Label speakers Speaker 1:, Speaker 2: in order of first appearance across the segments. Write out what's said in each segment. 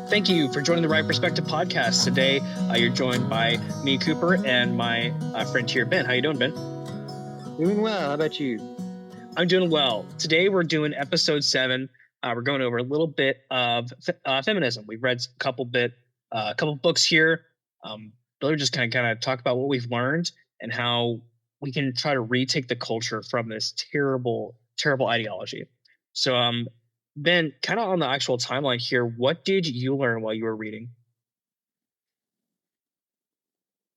Speaker 1: Thank you for joining the Right Perspective podcast. Today, you're joined by me, Cooper, and my friend here, Ben. How you doing, Ben?
Speaker 2: Doing well. How about you?
Speaker 1: I'm doing well. Today, we're doing episode 7. We're going over a little bit of feminism. We've read a couple books here. Really just kind of talk about what we've learned and how we can try to retake the culture from this terrible, terrible ideology. So, Ben, kind of on the actual timeline here, what did you learn while you were reading?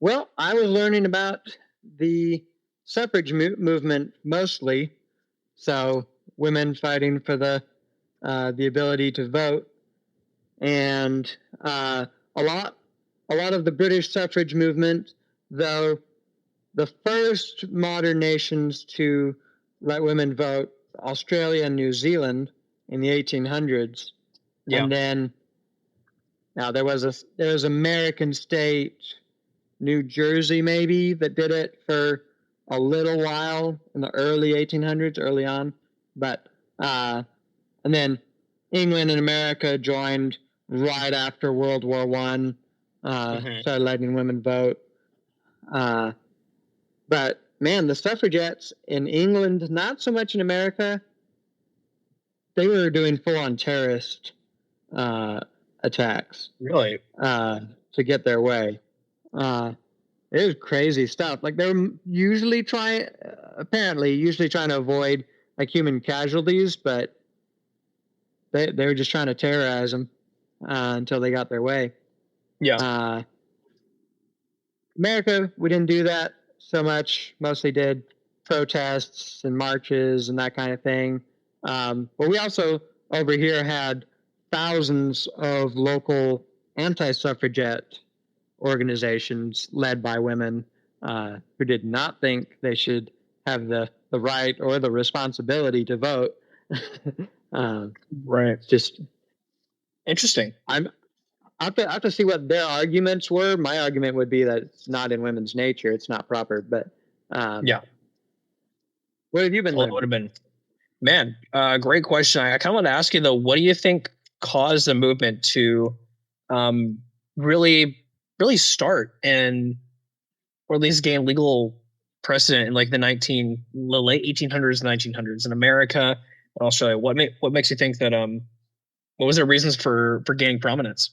Speaker 2: Well, I was learning about the suffrage movement mostly. So women fighting for the ability to vote, and a lot of the British suffrage movement, though the first modern nations to let women vote, Australia and New Zealand in the 1800s.
Speaker 1: Yeah.
Speaker 2: And then now there was American state, New Jersey maybe, that did it for a little while in the early 1800s, early on. But and then England and America joined right after World War One, started letting women vote. But man, the suffragettes in England, not so much in America, they were doing full-on terrorist attacks.
Speaker 1: Really?
Speaker 2: To get their way. It was crazy stuff. Like they were usually trying to avoid like human casualties, but they were just trying to terrorize them until they got their way.
Speaker 1: Yeah.
Speaker 2: America, we didn't do that so much. Mostly did protests and marches and that kind of thing. But we also over here had thousands of local anti-suffragette organizations led by women who did not think they should have the right or the responsibility to vote.
Speaker 1: Right.
Speaker 2: Just
Speaker 1: interesting.
Speaker 2: I have to see what their arguments were. My argument would be that it's not in women's nature. It's not proper. But
Speaker 1: yeah.
Speaker 2: What have you been learning?
Speaker 1: What would have been? Man, great question. I kind of want to ask you though, what do you think caused the movement to really start and or at least gain legal precedent in like the late 1800s, 1900s in America and Australia? What makes you think that what was their reasons for gaining prominence?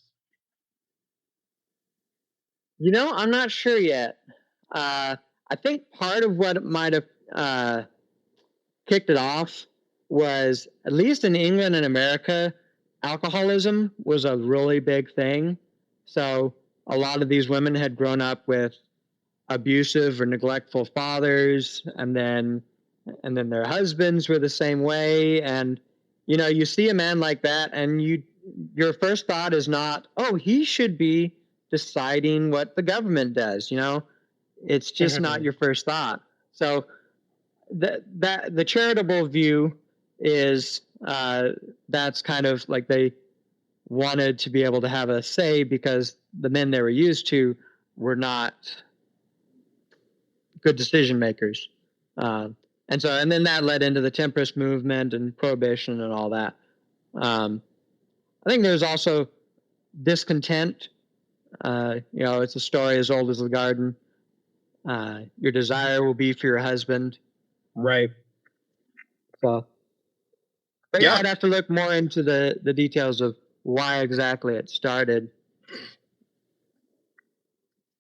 Speaker 2: I'm not sure yet. I think part of what might have kicked it off was, at least in England and America, alcoholism was a really big thing. So a lot of these women had grown up with abusive or neglectful fathers, and then their husbands were the same way. And you see a man like that, and your first thought is not, oh, he should be deciding what the government does. It's just not your first thought. So the charitable view is that's kind of like they wanted to be able to have a say because the men they were used to were not good decision makers. And then that led into the temperance movement and prohibition and all that. I think there's also discontent. It's a story as old as the garden. Your desire will be for your husband.
Speaker 1: Right.
Speaker 2: So, but yeah, I'd have to look more into the details of why exactly it started.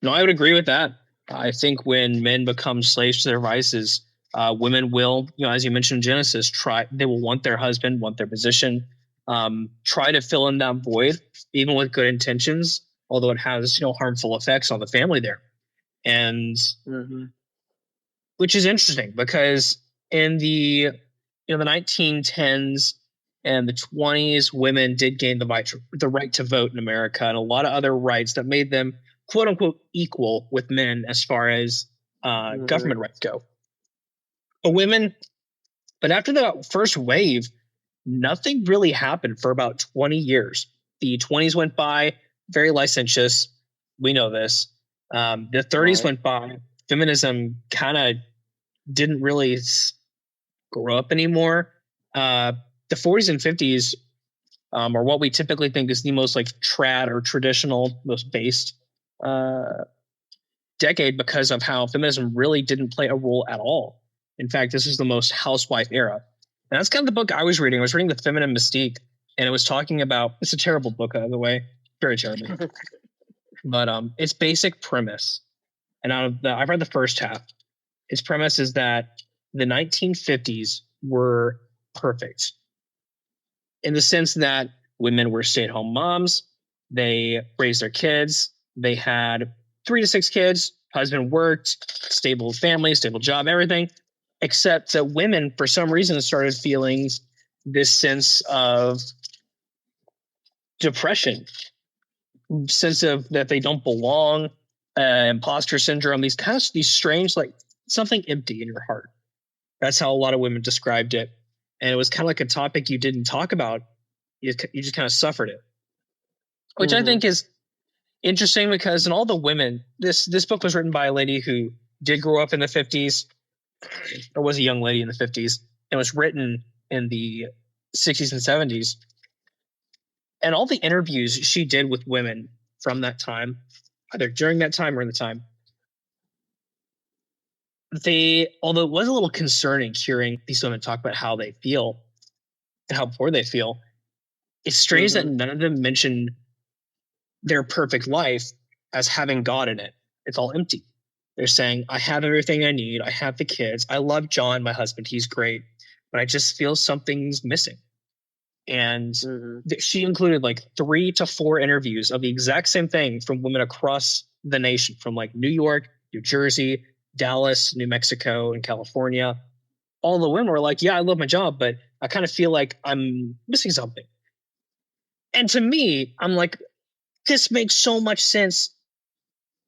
Speaker 1: No, I would agree with that. I think when men become slaves to their vices, women will, as you mentioned in Genesis, they will want their husband, want their position, try to fill in that void, even with good intentions, although it has, harmful effects on the family there. And which is interesting because in the 1910s and the 20s, women did gain the right to vote in America and a lot of other rights that made them quote unquote equal with men as far as government rights go. But after the first wave, nothing really happened for about 20 years. The 20s went by, very licentious. We know this. The 30s went by. Feminism kind of didn't really grow up anymore. The 40s and 50s or what we typically think is the most like trad or traditional, most based decade, because of how feminism really didn't play a role at all. In fact, this is the most housewife era. And that's kind of the book I was reading. I was reading The Feminine Mystique, and it was talking about, it's a terrible book, by the way, very terrible. But its basic premise, and I've read the first half. Its premise is that the 1950s were perfect in the sense that women were stay-at-home moms. They raised their kids. They had 3 to 6 kids. Husband worked, stable family, stable job, everything. Except that women, for some reason, started feeling this sense of depression, sense of that they don't belong, imposter syndrome, these strange, like something empty in your heart. That's how a lot of women described it. And it was kind of like a topic you didn't talk about. You just kind of suffered it, which I think is interesting, because in all the women, this book was written by a lady who did grow up in the 50s, or was a young lady in the 50s, and was written in the 60s and 70s. And all the interviews she did with women from that time, either during that time or in the time, although it was a little concerning hearing these women talk about how they feel and how poor they feel, it's strange that none of them mention their perfect life as having God in it. It's all empty. They're saying, I have everything I need. I have the kids. I love John, my husband. He's great. But I just feel something's missing. And she included like 3 to 4 interviews of the exact same thing from women across the nation, from like New York, New Jersey, Dallas, New Mexico, and California. All the women were like, yeah, I love my job, but I kind of feel like I'm missing something. And to me, I'm like, this makes so much sense.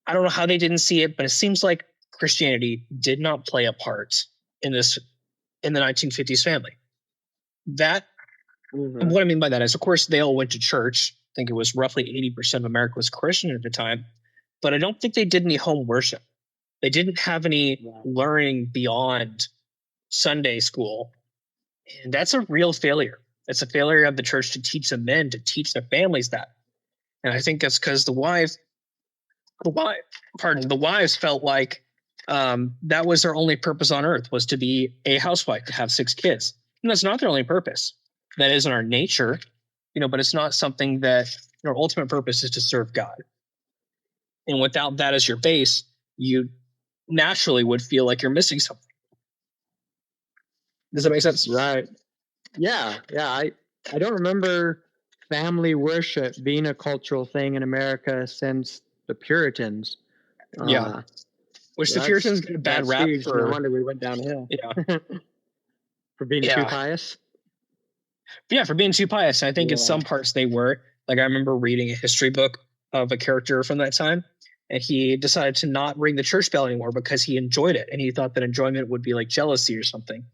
Speaker 1: I don't know how they didn't see it, but it seems like Christianity did not play a part in the 1950s family. That, what I mean by that is, of course, they all went to church. I think it was roughly 80% of America was Christian at the time, but I don't think they did any home worship. They didn't have any learning beyond Sunday school. And that's a real failure. It's a failure of the church to teach the men, to teach their families that. And I think that's because the wives felt like that was their only purpose on earth, was to be a housewife, to have 6 kids. And that's not their only purpose. That isn't our nature, but it's not something that our ultimate purpose is to serve God. And without that as your base, you naturally would feel like you're missing something. Does that make sense?
Speaker 2: Right. Yeah. I don't remember family worship being a cultural thing in America since the Puritans.
Speaker 1: Which the Puritans get a bad rap for.
Speaker 2: No wonder we went downhill.
Speaker 1: Yeah.
Speaker 2: For being too pious.
Speaker 1: Yeah, for being too pious. I think in some parts they were. Like, I remember reading a history book of a character from that time, and he decided to not ring the church bell anymore because he enjoyed it, and he thought that enjoyment would be like jealousy or something.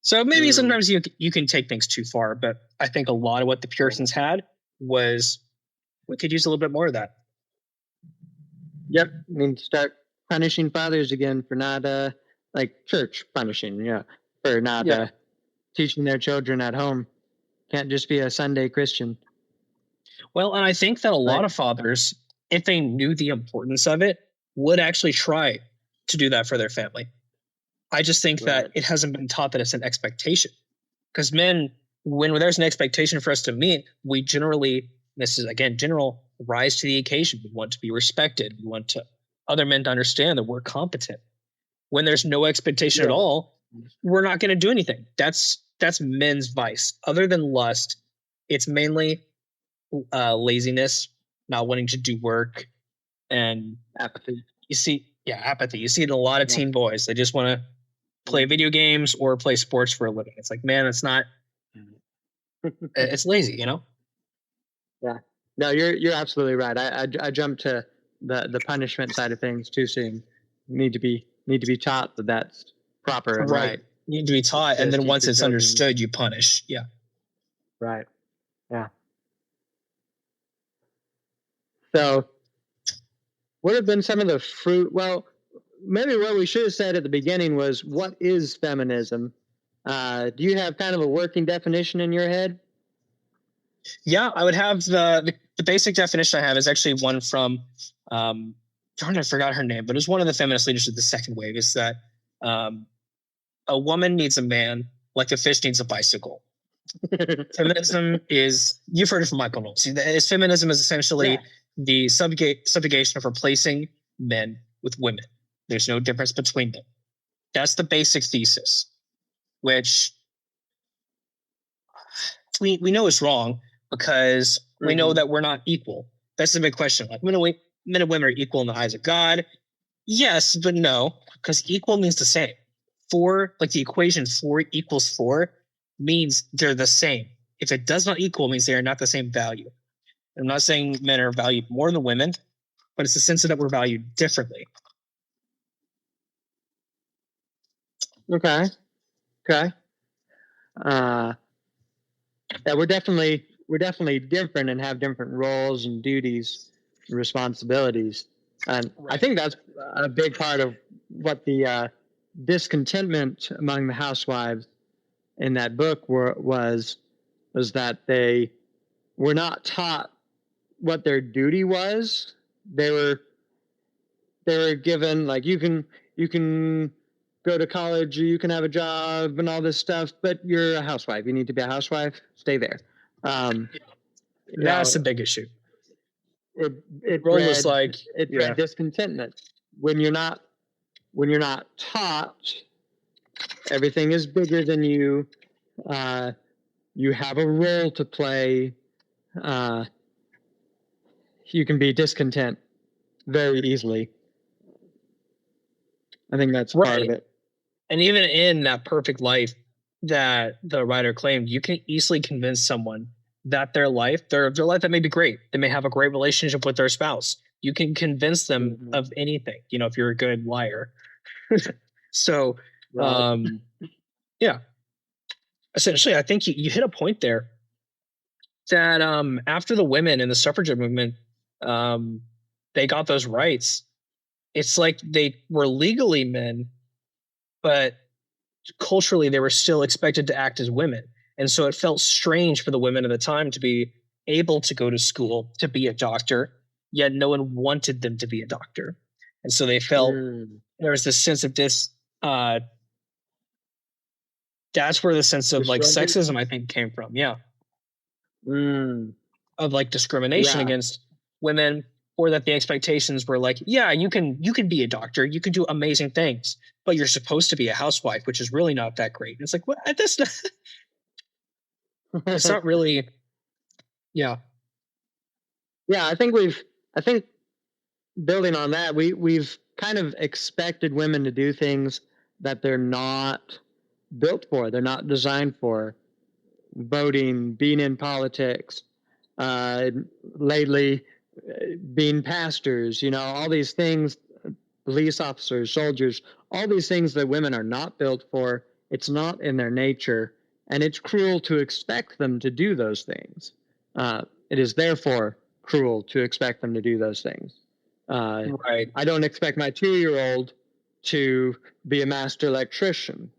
Speaker 1: So maybe sometimes you can take things too far, but I think a lot of what the Puritans had was, we could use a little bit more of that.
Speaker 2: Yep. I mean, start punishing fathers again for not, like church punishing, for not teaching their children at home. Can't just be a Sunday Christian.
Speaker 1: Well, and I think that a lot of fathers, if they knew the importance of it, would actually try to do that for their family. I just think that it hasn't been taught that it's an expectation. Because men, when there's an expectation for us to meet, we generally, this is again general, rise to the occasion. We want to be respected. We want other men to understand that we're competent. When there's no expectation at all, we're not going to do anything. That's men's vice. Other than lust, it's mainly laziness, not wanting to do work, and
Speaker 2: apathy.
Speaker 1: Apathy. You see it in a lot of teen boys. They just want to play video games or play sports for a living. It's like, man, it's not. It's lazy,
Speaker 2: Yeah. No, you're absolutely right. I jumped to the punishment side of things too soon. Need to be taught that that's proper and right.
Speaker 1: You need to be taught, and then once it's understood, you punish. Yeah.
Speaker 2: Right. Yeah. So, what have been some of the fruit? Well, maybe what we should have said at the beginning was, what is feminism? Do you have kind of a working definition in your head?
Speaker 1: Yeah, I would have the basic definition I have is actually one from darn, I forgot her name, but it was one of the feminist leaders of the second wave. Is that um, a woman needs a man like a fish needs a bicycle. Feminism is, you've heard it from Michael Knowles. Feminism is essentially the subjugation of replacing men with women. There's no difference between them. That's the basic thesis, which we know is wrong because we know that we're not equal. That's the big question. Like, men and women are equal in the eyes of God. Yes, but no, because equal means the same. 4, like the equation 4 equals 4 means they're the same. If it does not equal, it means they are not the same value. I'm not saying men are valued more than women, but it's the sense that we're valued differently.
Speaker 2: Okay. Yeah, we're definitely different and have different roles and duties and responsibilities. And I think that's a big part of what the discontentment among the housewives in that book was that they were not taught what their duty was. They were given, like, you can go to college, you can have a job and all this stuff, but you're a housewife. You need to be a housewife. Stay there.
Speaker 1: That's the big issue.
Speaker 2: It bred discontentment. When you're not taught everything is bigger than you, you have a role to play, you can be discontent very easily. I think that's part of it.
Speaker 1: And even in that perfect life that the writer claimed, you can easily convince someone that their life that may be great. They may have a great relationship with their spouse. You can convince them of anything, if you're a good liar. So, yeah. Essentially, I think you hit a point there that after the women in the suffragette movement, they got those rights. It's like they were legally men, but culturally they were still expected to act as women. And so it felt strange for the women at the time to be able to go to school, to be a doctor, yet no one wanted them to be a doctor. And so they felt there was this sense of that's where the sense of like sexism, I think, came from. Yeah. Of like discrimination against women, or that the expectations were like, yeah, you can be a doctor, you can do amazing things, but you're supposed to be a housewife, which is really not that great. And it's like, what? That's not, it's not really. Yeah.
Speaker 2: I think building on that, we've kind of expected women to do things that they're not built for, they're not designed for. Voting, being in politics, lately being pastors, all these things, police officers, soldiers, all these things that women are not built for. It's not in their nature, and it's cruel to expect them to do those things. It is therefore cruel to expect them to do those things.
Speaker 1: Right.
Speaker 2: I don't expect my 2-year-old to be a master electrician.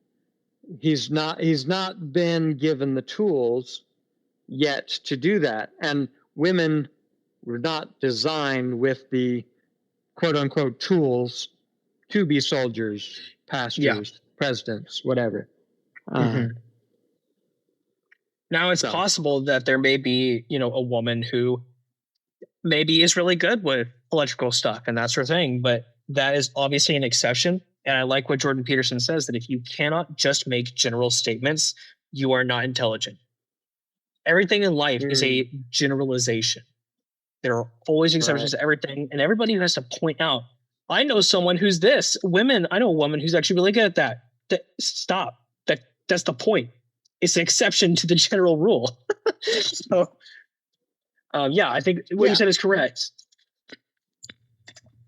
Speaker 2: He's not been given the tools yet to do that. And women were not designed with the quote unquote tools to be soldiers, pastors, presidents, whatever.
Speaker 1: Now it's possible that there may be, a woman who maybe is really good with electrical stuff and that sort of thing, but that is obviously an exception. And I like what Jordan Peterson says, that if you cannot just make general statements, you are not intelligent. Everything in life is a generalization. There are always exceptions to everything, and everybody has to point out, I know someone who's this. I know a woman who's actually really good at that. Stop. That's the point. It's an exception to the general rule. So, I think what you said is correct.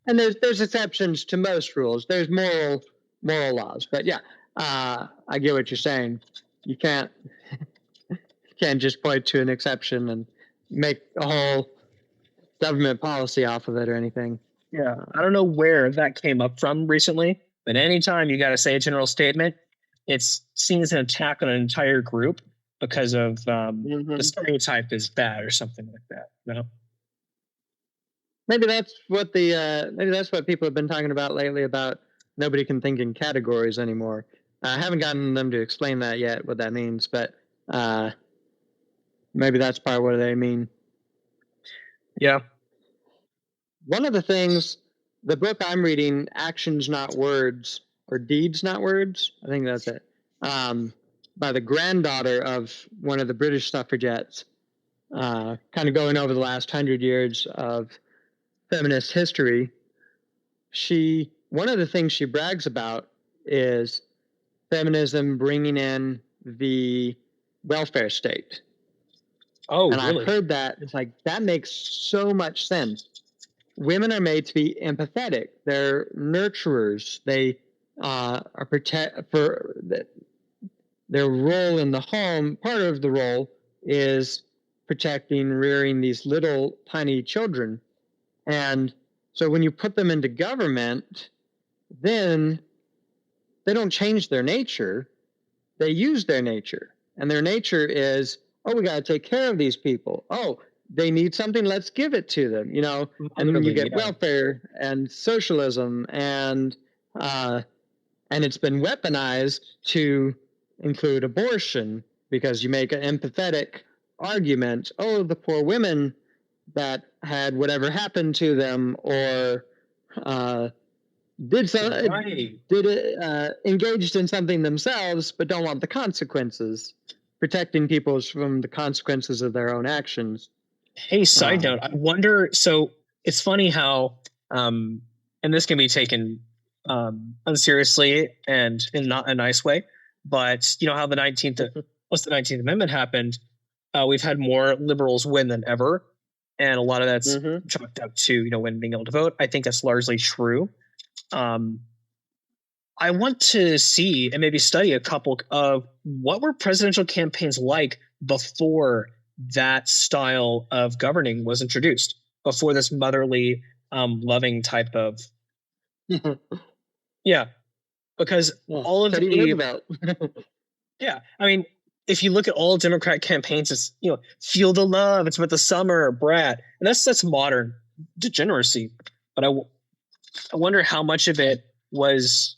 Speaker 2: And there's exceptions to most rules. There's moral laws, but I get what you're saying. You can't just point to an exception and make a whole government policy off of it or anything.
Speaker 1: Yeah, I don't know where that came up from recently, but anytime you got to say a general statement, it's seen as an attack on an entire group. because of the
Speaker 2: Mm-hmm.
Speaker 1: stereotype is bad or something like that. No.
Speaker 2: Maybe that's what people have been talking about lately, about nobody can think in categories anymore. I haven't gotten them to explain that yet, what that means, but maybe that's part of what they mean.
Speaker 1: Yeah.
Speaker 2: One of the things, the book I'm reading, Actions Not Words, or Deeds Not Words, I think that's it, by the granddaughter of one of the British suffragettes, kind of going over the last 100 years of feminist history. One of the things she brags about is feminism bringing in the welfare state.
Speaker 1: Oh,
Speaker 2: And
Speaker 1: really?
Speaker 2: I've heard that. It's like, that makes so much sense. Women are made to be empathetic. They're nurturers. They are for their role in the home. Part of the role is protecting, rearing these little tiny children. And so when you put them into government, then they don't change their nature. They use their nature. And their nature is, oh, we got to take care of these people. Oh, they need something, let's give it to them, and then you
Speaker 1: Motherly,
Speaker 2: get
Speaker 1: yeah.
Speaker 2: welfare and socialism, and it's been weaponized to include abortion, because you make an empathetic argument. Oh, the poor women that had whatever happened to them, or engaged in something themselves, but don't want the consequences, protecting people from the consequences of their own actions.
Speaker 1: Hey, side note, I wonder, so it's funny how, and this can be taken unseriously and in not a nice way, but you know how once the 19th Amendment happened, we've had more liberals win than ever. And a lot of that's chalked up to, women being able to vote. I think that's largely true. I want to see and maybe study a couple of what were presidential campaigns like before that style of governing was introduced, before this motherly, loving type of. Yeah, because all of
Speaker 2: Teddy Roosevelt.
Speaker 1: Yeah, I mean, if you look at all Democrat campaigns, it's feel the love. It's about the summer, brat, and that's modern degeneracy. But I wonder how much of it was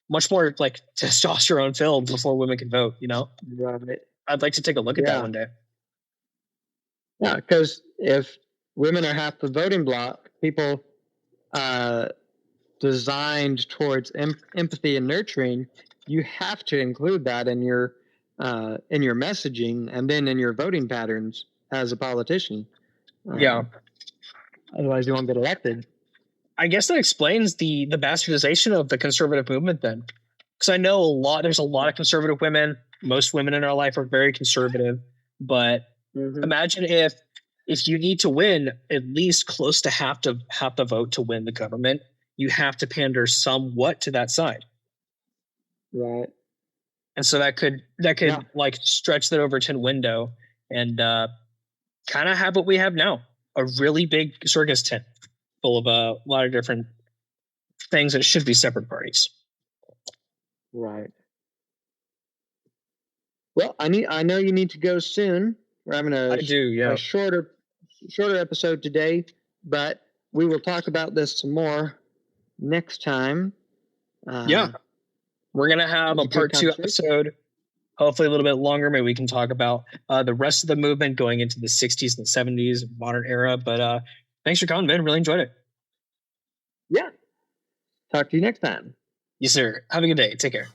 Speaker 1: much more like testosterone filled before women could vote.
Speaker 2: Right.
Speaker 1: I'd like to take a look at that one day.
Speaker 2: Yeah, because if women are half the voting bloc, people designed towards empathy and nurturing, you have to include that in your messaging, and then in your voting patterns as a politician.
Speaker 1: Yeah.
Speaker 2: Otherwise, you won't get elected.
Speaker 1: I guess that explains the bastardization of the conservative movement then. Because I know there's a lot of conservative women. Most women in our life are very conservative. But imagine if you need to win at least close to half the vote to win the government, you have to pander somewhat to that side.
Speaker 2: Right.
Speaker 1: And so that could like stretch that Overton window and kind of have what we have now, a really big circus tent full of a lot of different things that should be separate parties.
Speaker 2: Right. Well, I know you need to go soon. We're having a shorter episode today, but we will talk about this some more next time.
Speaker 1: We're gonna have a part 2 episode, hopefully a little bit longer. Maybe we can talk about the rest of the movement going into the 60s and 70s, modern era. But thanks for coming, Ben. Really enjoyed it.
Speaker 2: Yeah. Talk to you next time.
Speaker 1: Yes, sir. Have a good day. Take care.